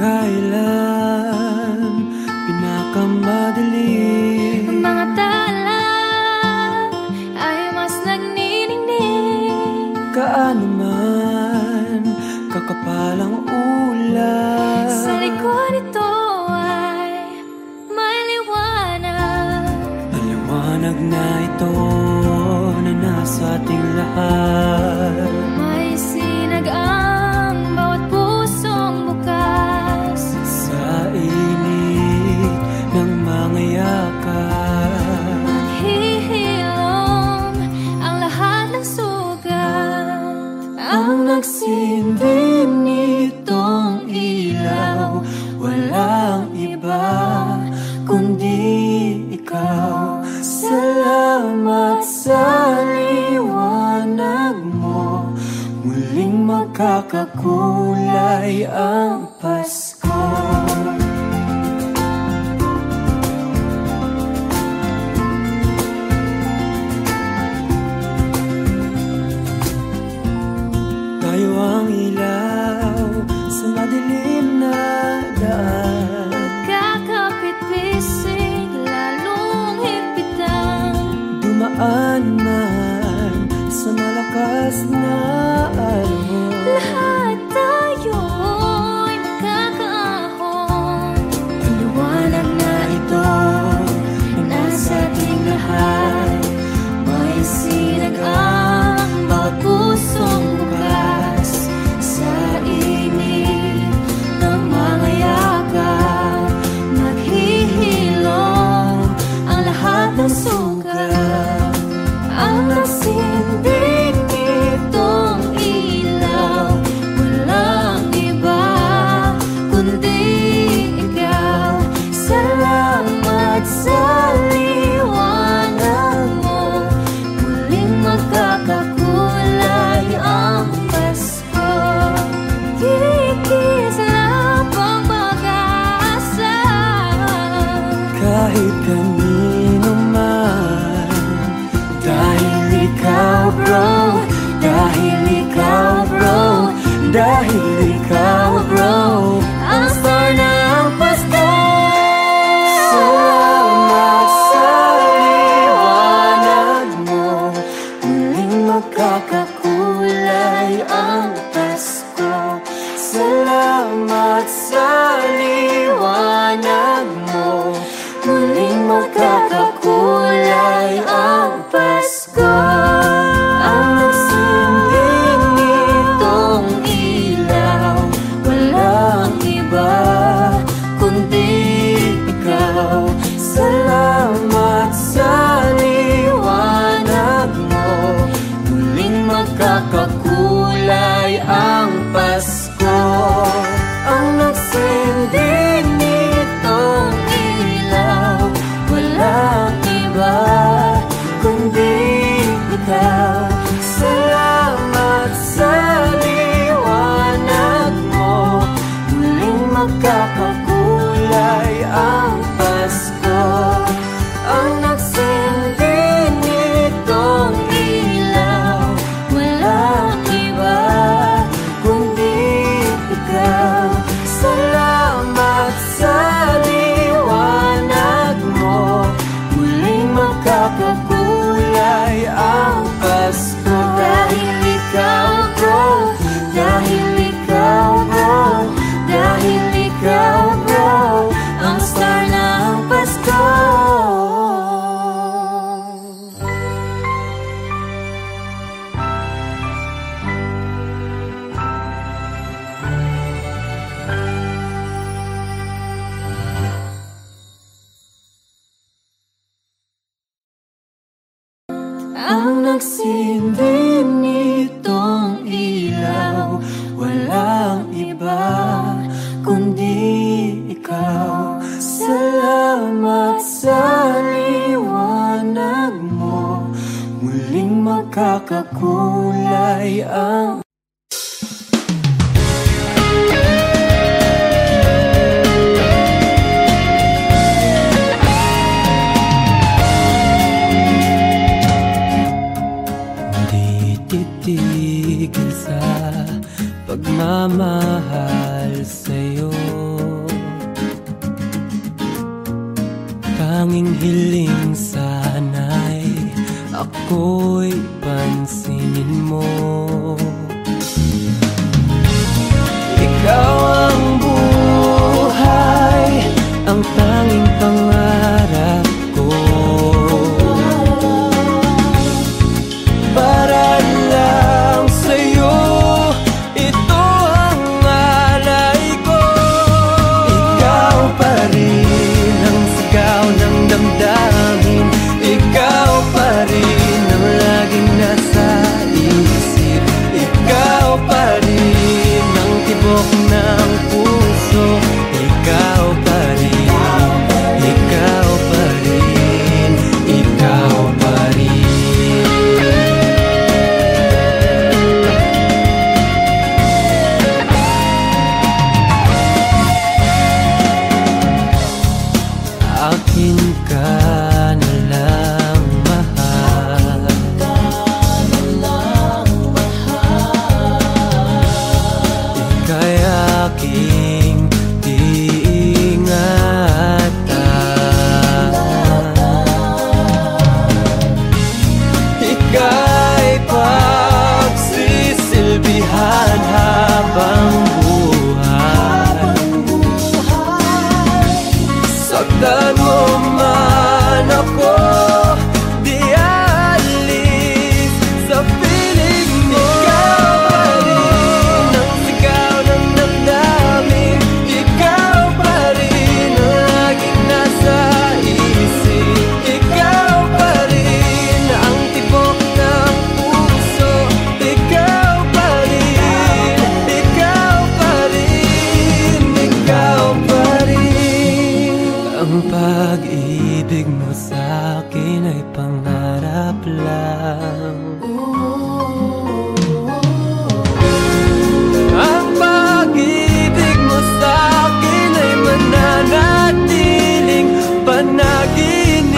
kailan pinakamadali. Ang mga tala ay mas nagniningning. Kaano man kakapalang ulan, sa likod ito ay may liwanag. ang liwanag na ito na nasa ating lahat. May sinag ang bawat pusong bukas. Sa init ng mga yakap, Maghihilom ang lahat ng sugat. ang nagsindi nitong ilaw, walang iba kundi ikaw. Salamat sa liwanag mo, muling magkakakulay ang Pasko. Tayo ang ilaw sa madilim na daan, Kakapit-pisig, lalong higpitan. dumaan man sa malakas na alon. Lahat tayo'y magkakaahon. Ang liwanag na ito na nasa ating lahat, may sinag ang bawat pusong bukas. Sa init ng mga yakap, Maghihilom ang lahat ng sugat. ang nagsindi nitong ilaw, Walang iba kundi ikaw. salamat sa liwanag mo, Muling magkakakulay ang Pasko. Kikisla pang mag-asa. kahit kanino man. Dahil ikaw bro, dahil ikaw bro, dahil ikaw bro, ang star ng Pasko. Salamat sa liwanag mo, muling magkakakulay ang Pasko. Salamat sa liwanag mo, muling magkakakulay ang Pasko. Ang nagsindi nitong ilaw, walang iba kundi ikaw. Salamat sa liwanag mo, muling magkakakulay ang Pasko. Ang nagsindi nitong ilaw, walang iba kundi ikaw. Salamat sa liwanag mo, muling magkakakulay ang Pasko. Ang nagsindi nitong ilaw, Walang iba kundi ikaw. Salamat sa liwanag mo, muling magkakakulay ang Pasko. Dahil ikaw bro, dahil ikaw bro, dahil ikaw bro, ang star ng Pasko. Ang nagsindi nitong ilaw, walang iba kundi ikaw. Salamat sa liwanag mo, muling magkakakulay ang titigil sa pagmamahal sa'yo. aking hiling sana'y ako'y pansinin mo. Ikaw ang buhay, ang tanging pangarap ko. Para lang sa'yo, ito ang alay ko. Ikaw pa rin ang sigaw ng damdamin. Ikaw pa rin ang laging nasa isip. Ikaw pa rin ang tibok ng puso. Ikaw pa rin, ikaw pa rin, ikaw pa rin. Akin ka na lang mahal, ika'y aking iingatan. Ika'y pagsisilbihan habang buhay. Saktan mo man ako, di alis sa piling mo. Ikaw pa rin ang sigaw ng damdamin. Ikaw pa rin ang laging nasa isip. Ikaw pa rin ang tibok ng puso. Ikaw pa rin, ikaw pa rin, ikaw pa rin. Ang pag-ibig mo sa'kin ay pangarap lang. Ang pag-ibig mo sa'kin ay mananatiling panaginip.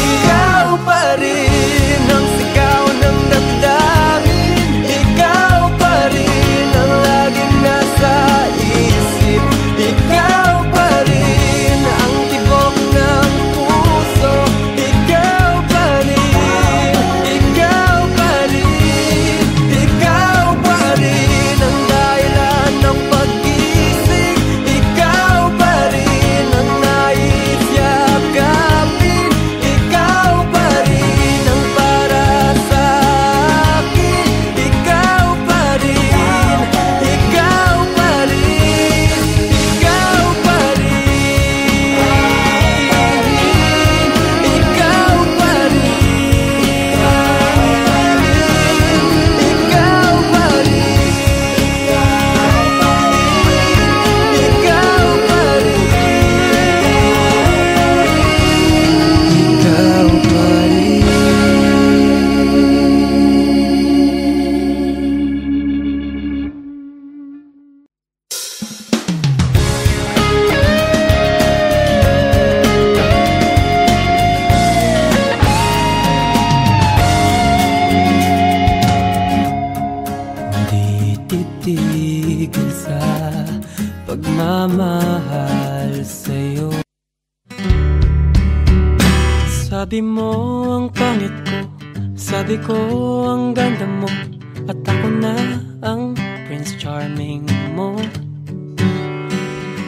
Ikaw pa rin ang sigaw ng damdamin. Ikaw pa rin ang laging nasa isip. Ikaw pa rin ang tibok ng puso. Ikaw pa rin, ikaw pa rin, ikaw pa rin ang dahilan ng pag-isig. Ikaw pa rin ang nais yakapin. Ikaw pa rin ang para sa akin. Ikaw pa rin, ikaw pa rin, ikaw pa rin, ikaw pa rin, ikaw pa Di titigil sa pagmamahal sa'yo. Sabi mo ang pangit ko, sabi ko ang ganda mo, at ako na ang Prince Charming mo.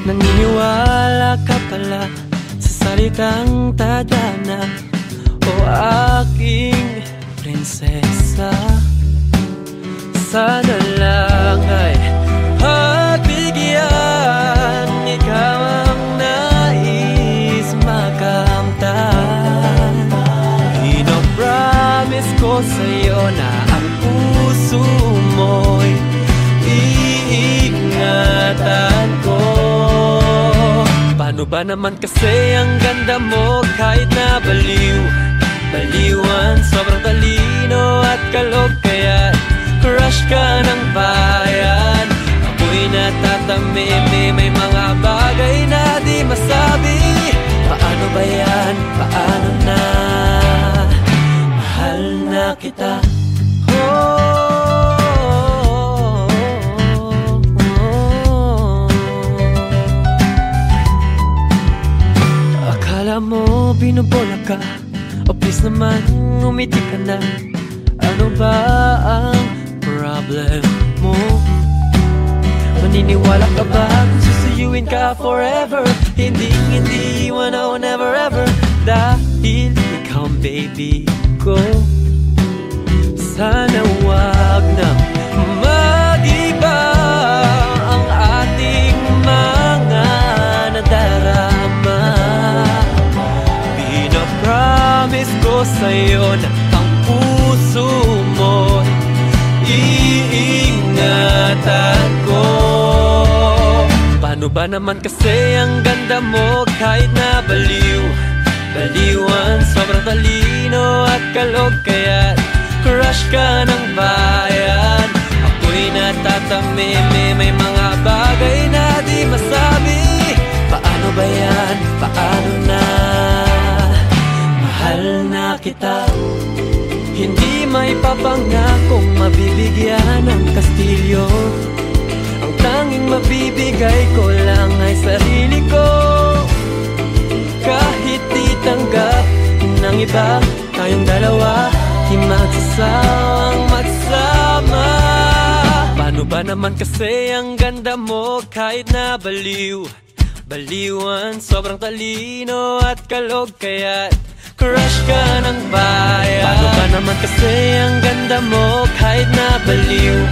Naniniwala ka pala sa salitang tadhana, o aking prinsesa. Sana lang ay pagbigyan, ikaw ang nais makamtan. Ino-promise ko sa'yo na ang puso mo'y iingatan ko. Paano ba naman kasi ang ganda mo kahit na baliwan, sobrang talino at kalog, kaya crush ka ng bayan. Ako'y natatamimi, may mga bagay na di masabi. Paano ba yan? Paano na? Mahal na kita. binobola ka? O please naman, umiti ka na. Ano ba ang problem mo? Maniniwala ka ba kung susuyuin ka forever? Hindi iwan ako never ever. Dahil ikaw ang baby ko. Sana wag na mag-iba ang ating mga nadarama. Pinapromise ko sa'yo na ang puso mo iingatan ko. Paano ba naman kasi ang ganda mo kahit na baliwan, sobrang talino at kalog, kaya't crush ka ng bayan. Ako'y natatamimi, may mga bagay na di masabi. Paano ba yan? Paano na? Mahal na kita. Hindi may papangakong mabibigyan ng kastilyo. Ang tanging mabibigay ko lang ay sarili ko. Kahit di tanggap ng iba, tayong dalawa di magsasawang magsama. Paano ba naman kasi ang ganda mo kahit na baliwan, sobrang talino at kalog, kaya't crush ka ng bayan. Paano ba naman kasi ang ganda mo kahit na baliwan,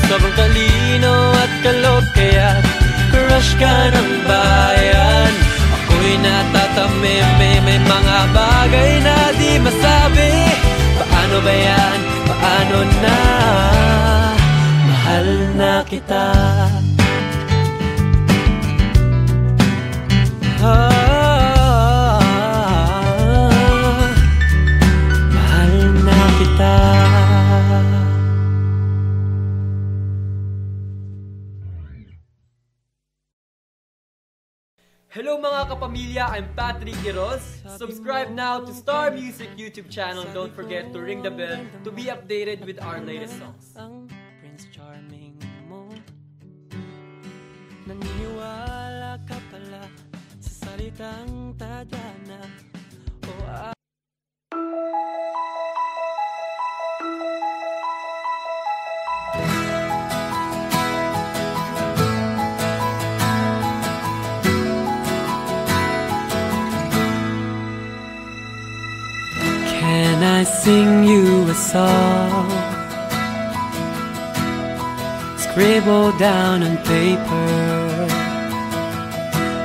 sobrang talino at kalog, kaya't crush ka ng bayan. Ako'y natatamimi, may mga bagay na di masabi. Paano ba yan? Paano na? Mahal na kita. Mahal na kita. Hello mga kapamilya, I'm Patrick Quiroz. Subscribe now to Star Music YouTube channel. Don't forget to ring the bell to be updated with our latest songs. Ang Prince Charming mo, naniniwala ka pala sa salitang tadhana. Can I sing you a song? Scribble down on paper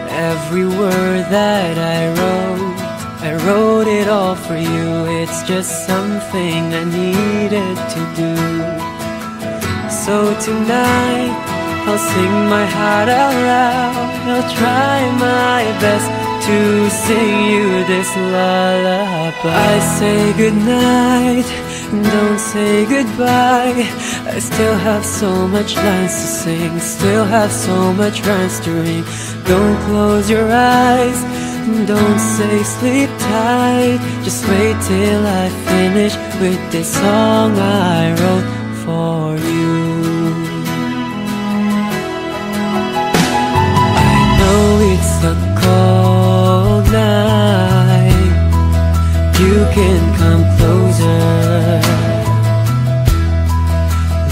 every word that I wrote it all for you. It's just something I needed to do. So tonight I'll sing my heart out loud. I'll try my best to sing you this lullaby. I say goodnight, don't say goodbye. I still have so much lines to sing, still have so much rhymes to ring. Don't close your eyes, don't say sleep tight. Just wait till I finish with this song I wrote for you. I know it's a cold night, you can come closer.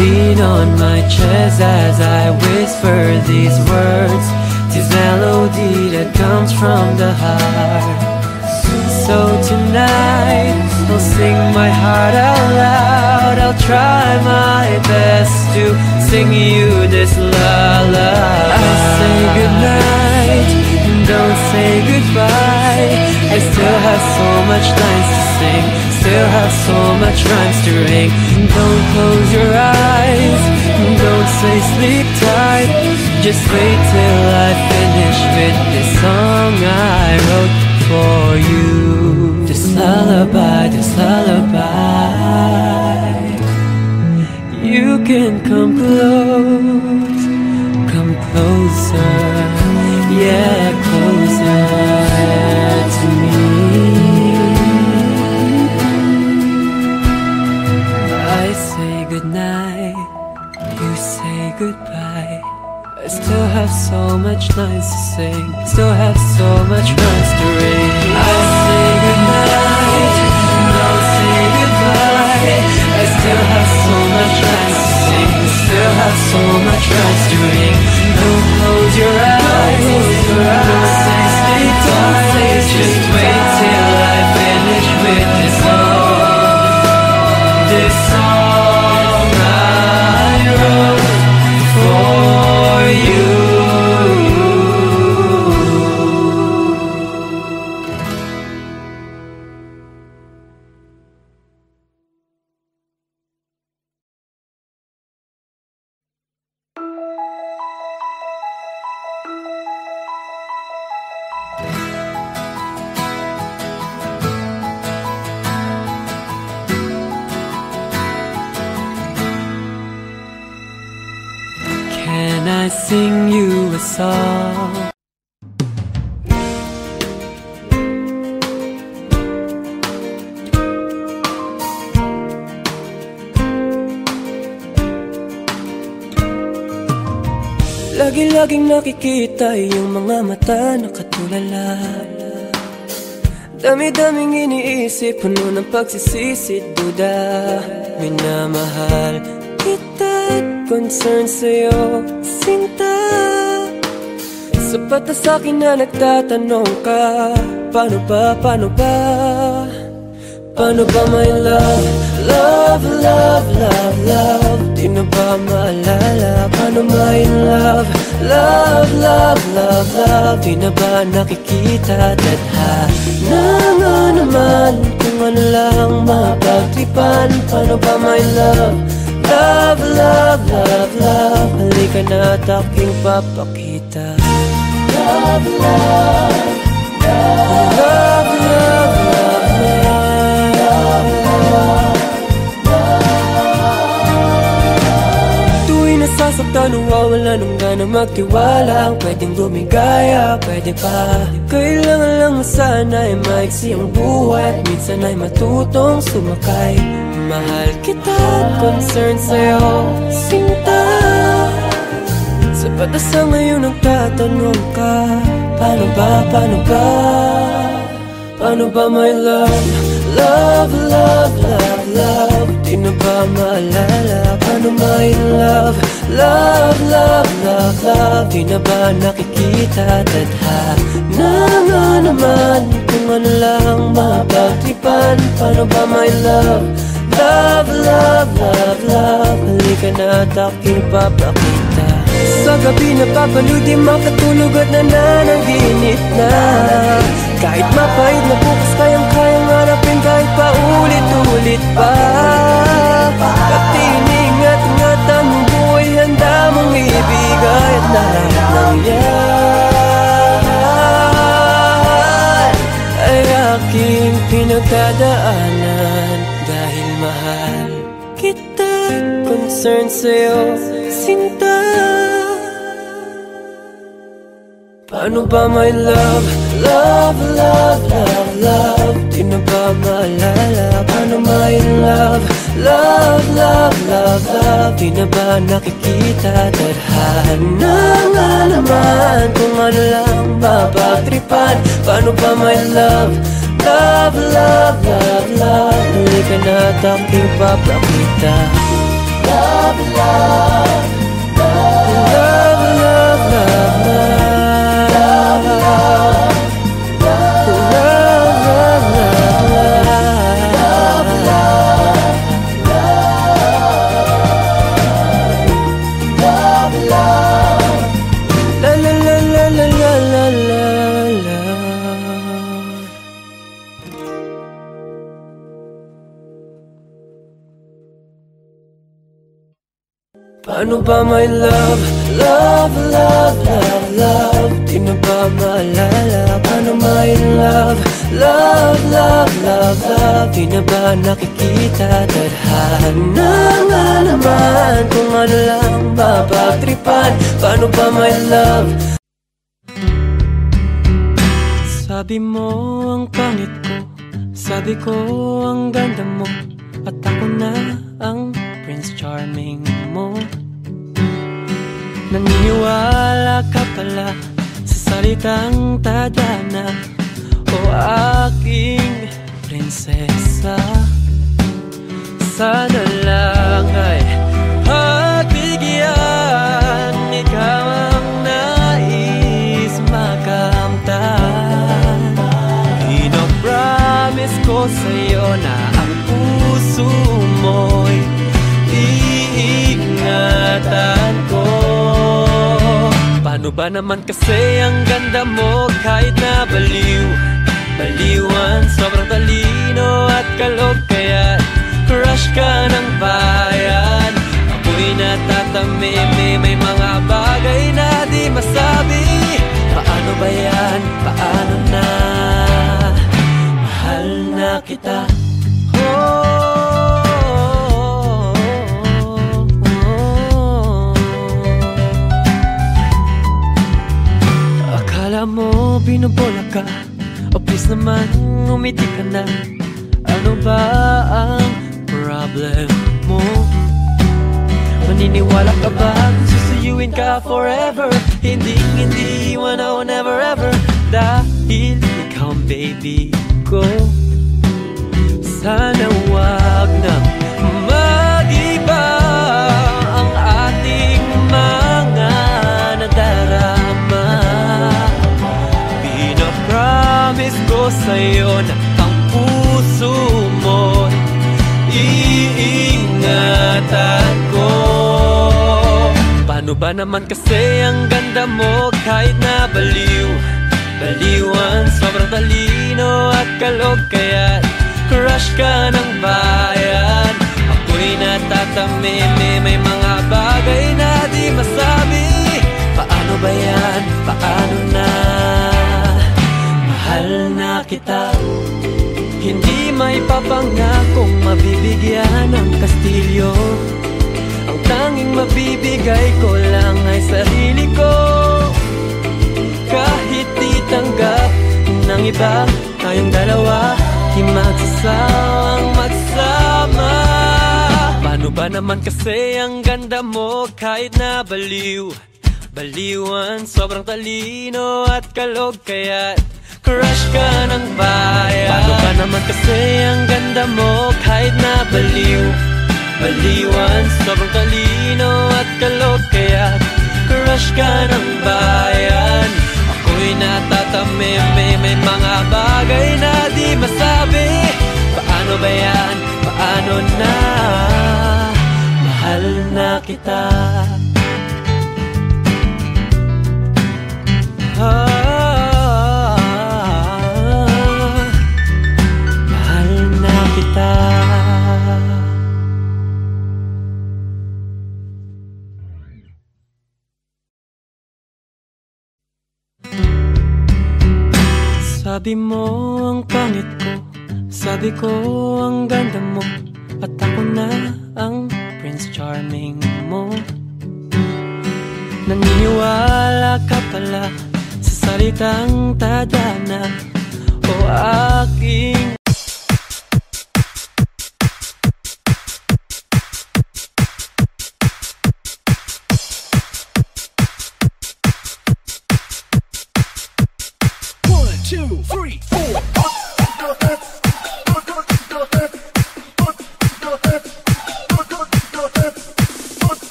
Lean on my chest as I whisper these words, this melody that comes from the heart. So tonight I'll sing my heart out loud. I'll try my best to sing you this lullaby. I say goodnight, don't say goodbye. I still have so much lines to sing, still have so much rhymes to ring. Don't close your eyes, don't say sleep tight. Just wait till I finish with this song I wrote for you. This lullaby, this lullaby. You can come close, come closer, yeah, closer to me. I say goodnight, you say goodbye. I still have so much lines to sing, still have so much lines to ring. I'll say goodnight, I'll say goodbye. I still have so much lines to sing, still have so much lines to ring. Don't close your eyes, don't say sleep tight. Just wait till I finish with this song. This song I wrote for you. Can I sing you a song? Lagi-laging nakikita yung mga mata na katulala. Dami-daming iniisip, puno ng pagsisisi, duda. Minamahal kita at concern sa'yo, sinta. Sapat na sa'kin na nagtatanong ka, paano ba, paano ba? Paano ba my love? Love, love, love, love. Di na ba maalala? Paano my love? Love, love, love, love. Di na ba nakikita? Tadhana nga naman kung ano lang mapagtripan. Paano ba my love? Love, love, love, love. Halika na at aking papakita. Love, love, love, love, love, love. Tuwing nasasaktan, nawawala ng gana magtiwala. Ang pwedeng lumigaya, pwede pa. Kailangan lang sana ay maiksi ang buhay, at minsan ay matutong sumakay. Mahal kita, concern sa'yo, sinta. Sapat na sa ngayon nagtatanong ka, paano ba, paano ba? Paano ba my love? Love, love, love, love. Di na ba maalala? Paano my love? Love, love, love, love. Di na ba nakikita? Tadhana nga naman kung ano lang mapagtripan. Paano ba my love? Love, love, love, love. Halika na at aking papakita. Sa gabi napapanood, di makatulog at nananaginip na. Kahit mapahid na bukas, kayang-kayang harapin kahit paulit-ulit pa. Pati iningat-ingat ang buhay, handa mong ibigay at lahat ng yan ay aking pinagdadaanan. Dahil mahal kita, concern sa'yo, sinta. Paano ba my love? Love, love, love, love. Di na ba maalala? Paano my love? Love, love, love, love. Di na ba nakikita? Tadhana nga naman kung ano lang mapagtripan. Paano ba my love? Love, love, love, love. Halika na at aking papakita. Love, love, love, love, love, love, love. Paano ba my love? Love, love, love, love. Di na ba maalala? Paano my love? Love, love, love, love. Di na ba nakikita? Tadhana nga naman kung ano lang mapagtripan. Paano ba my love? Sabi mo ang pangit ko, sabi ko ang ganda mo, at ako na ang Prince Charming mo. Naniniwala ka pala sa salitang tadhana, o aking prinsesa. Sana lang ay pagbigyan, ikaw ang nais makamtan. Pinopromise ko sa'yo na ang puso mo'y iingatan ko. Paano ba naman kasi ang ganda mo kahit na baliw? Baliwan, sobrang talino at kalog, kaya crush ka ng bayan. Ako'y natatamimi, may mga bagay na di masabi. Paano ba yan? Paano na? Mahal na kita. Akala mo binubola ka, o please naman umiti ka na. Ano ba ang problem mo? Maniniwala ka ba susuyuin ka forever? Hindi iwan ako never ever, dahil ikaw ang baby ko. Sana wag na mag-iba ang ating mga nadarama. Pinapromise ko sa'yo na ang puso mo'y iingatan ko. Paano ba naman kasi ang ganda mo kahit na baliw? Baliwan, sobrang talino at kalog, kaya crush ka ng bayan. Ako'y natatamimi, may mga bagay na di masabi. Paano ba yan? Paano na? Mahal na kita. Hindi may papangakong mabibigyan ng kastilyo. Ang tanging mabibigay ko lang ay sarili ko. Kahit di tanggap ng iba, tayong dalawa di magsasawang magsama. Paano ba naman kasi ang ganda mo kahit na baliw? Baliwan, sobrang talino at kalog, kaya crush ka ng bayan. Paano ba naman kasi ang ganda mo kahit na baliw? Baliwan, sobrang talino at kalog, kaya crush ka ng bayan. Ako'y natatamimi, may mga bagay na di masabi. Paano ba yan? Paano na? Mahal na kita. Mahal na kita. Sabi mo ang pangit ko, sabi ko ang ganda mo, at ako na ang Prince Charming mo. Naniniwala ka pala sa salitang tadhana, o aking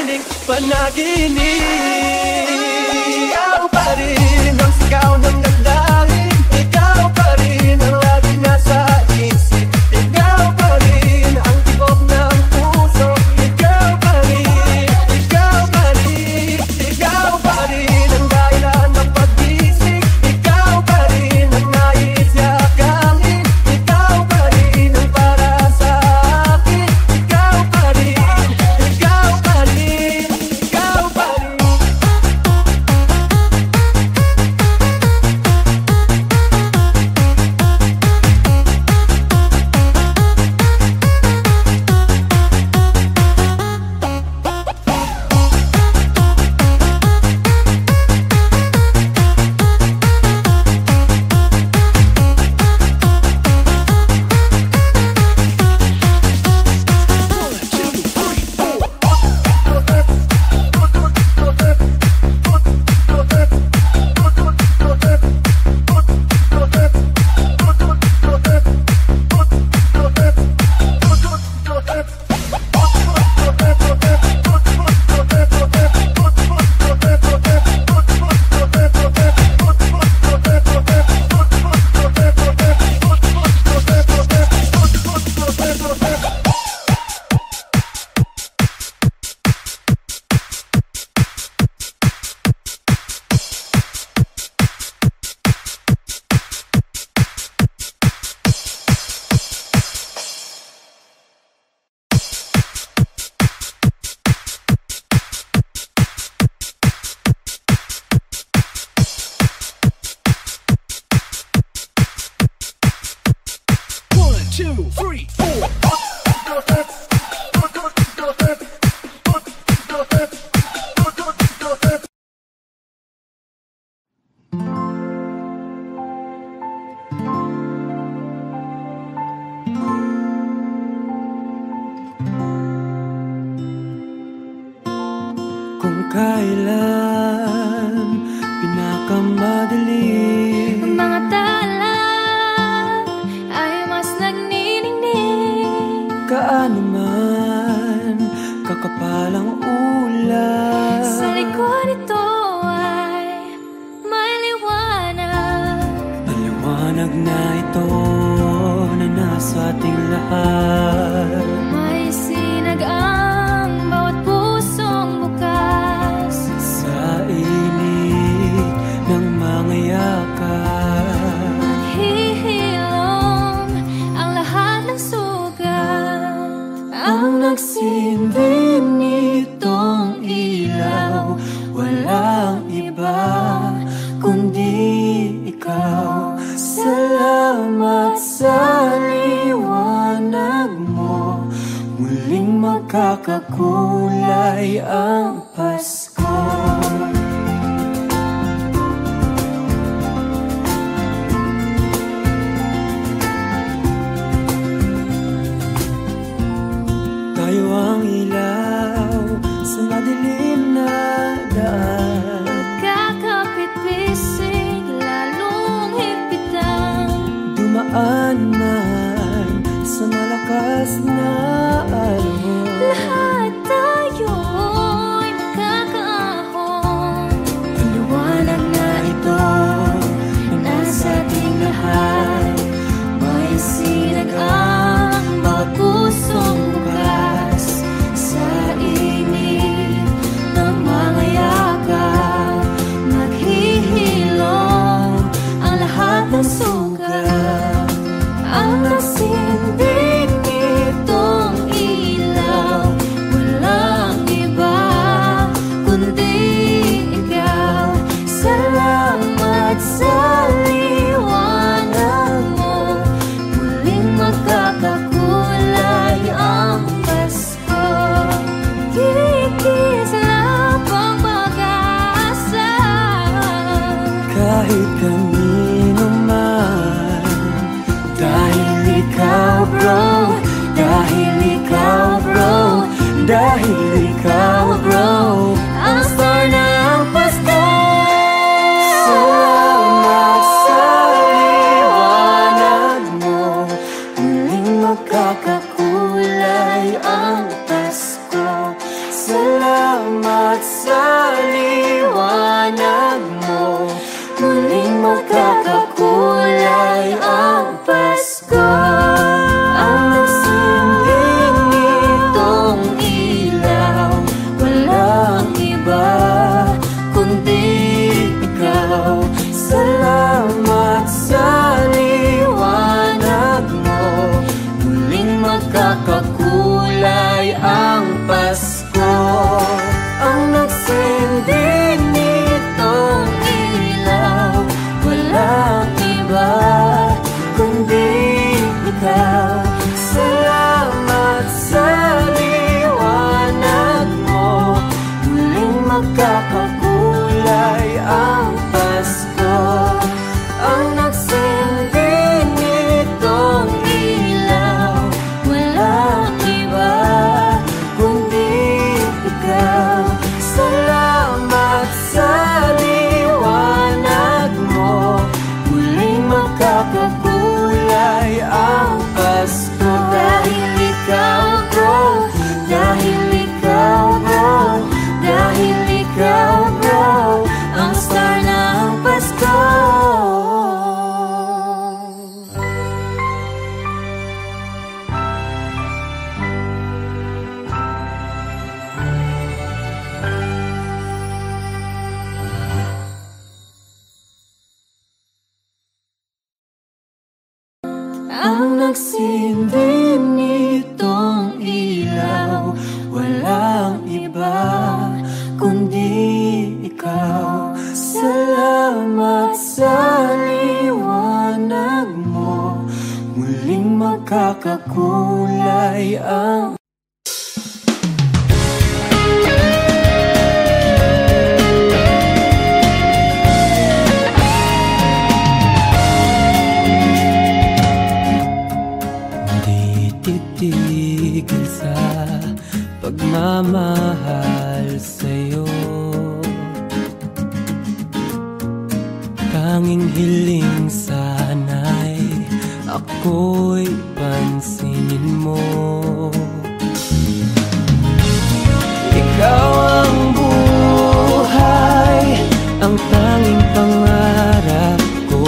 tanghaling panaginip. Ikaw pa rin ang sigaw ng damdamin, ikaw pa rin ang lagi nasa isip, ikaw pa rin ang tibok ng puso, ikaw pa rin, ikaw pa rin, ikaw pa rin ang dahilan ng pag-isip, ikaw pa rin ang nais yakangin, ikaw pa rin ang para sa akin, ikaw pa rin, ikaw pa rin, ikaw pa rin. Kung kailan pinakamadilim, ang mga tala ay mas nagniningning. kaano man kakapalang ulan, Sa likod ito ay may liwanag. ang liwanag na ito na nasa ating lahat. May sinag ang bawat pusong bukas. Sa init ng mga yakap, Naghihilom ang lahat ng sugat. ang nagsindi nitong ilaw, walang iba kundi ikaw. Salamat sa liwanag mo, muling magkakakulay ang Pasko. Tayo ang ilaw sa madilim na daan, Kakapit-pisig, lalong higpitan. dumaan man sa malakas na alon. Lahat tayo'y magkakaahon. Ang liwanag na ito nasa ating lahat, may sinag ang bawat pusong bukas. Sa init ng mga yakap, Naghihilom ang lahat ng sugat. ang nasindig nitong ilaw, Walang iba kundi ikaw. salamat sa liwanag mo, Muling magkakakulay ang Pasko. Kikis lang ang pag-asa. kahit kanino man. Dahil ikaw bro, dahil ikaw bro, dahil ikaw bro, ang star ng Pasko. Salamat sa liwanag mo, muling magkakakulay ang Pasko. Salamat magsindi nitong ilaw. Walang iba kundi ikaw. Salamat sa liwanag mo, muling magkakakulay ang titigil sa pagmamahal sa'yo. Tanging hiling sana'y ako'y pansinin mo. Ikaw ang buhay, ang tanging pangarap ko.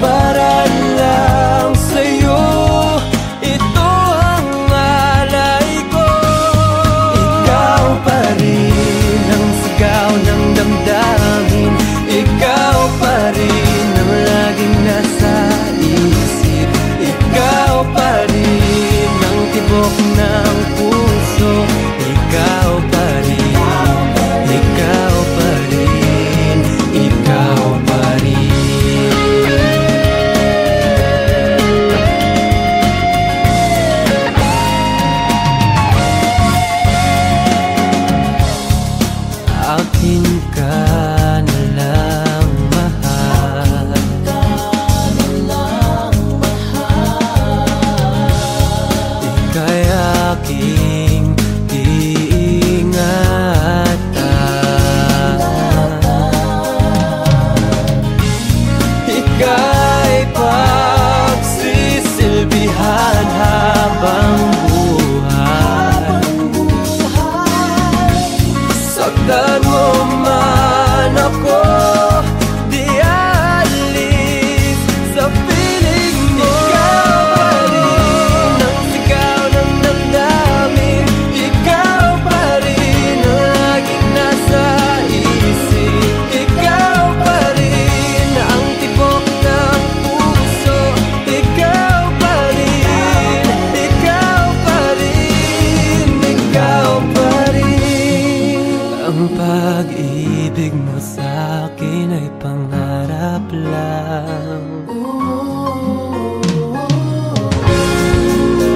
Para lang sa'yo, ito ang alay ko. Ikaw pa rin ang sigaw ng damdamin. Ikaw pa rin ang laging nasa isip. Ikaw pa rin ang tibok ng puso. Ikaw pa rin, ikaw pa rin, ikaw pa rin. Akin ka na lang mahal. Ika'y aking iingatan. Ika'y pagsisilbihan habang buhay. Saktan mo man ako, di alis sa piling mo. Ikaw pa rin ang sigaw ng damdamin. Ikaw pa rin ang laging nasa isip. Ikaw pa rin ang tibok ng puso. Ikaw pa rin, ikaw pa rin, ikaw pa rin. Ang pag-ibig mo sa'kin ay pangarap lang.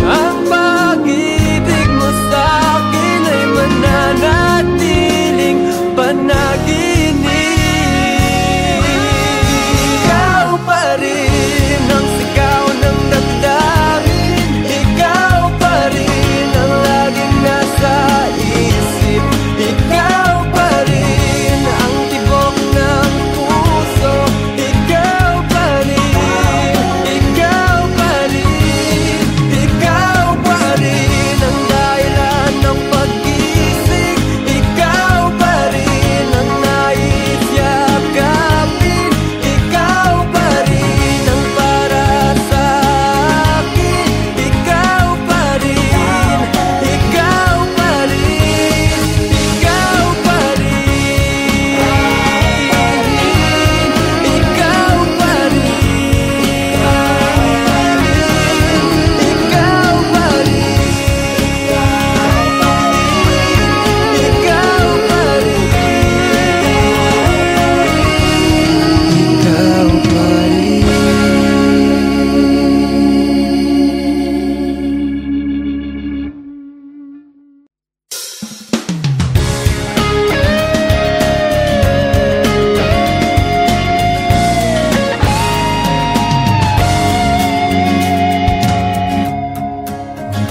Ang pag-ibig mo sa'kin ay mananatiling panaginip. Ikaw pa rin ang sigaw ng damdamin. Ikaw pa rin ang laging nasa isip. Ikaw pa rin ang tibok ng puso. Ikaw pa rin, ikaw pa rin, ikaw pa rin ang dahilan ng pag-isig. Ikaw pa rin ang nais yakapin. Ikaw pa rin ang para sa akin. Ikaw pa rin, ikaw pa rin, ikaw pa rin, ikaw pa rin, ikaw pa rin, ikaw pa rin.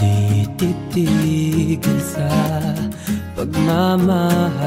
Di titigil sa pagmamahal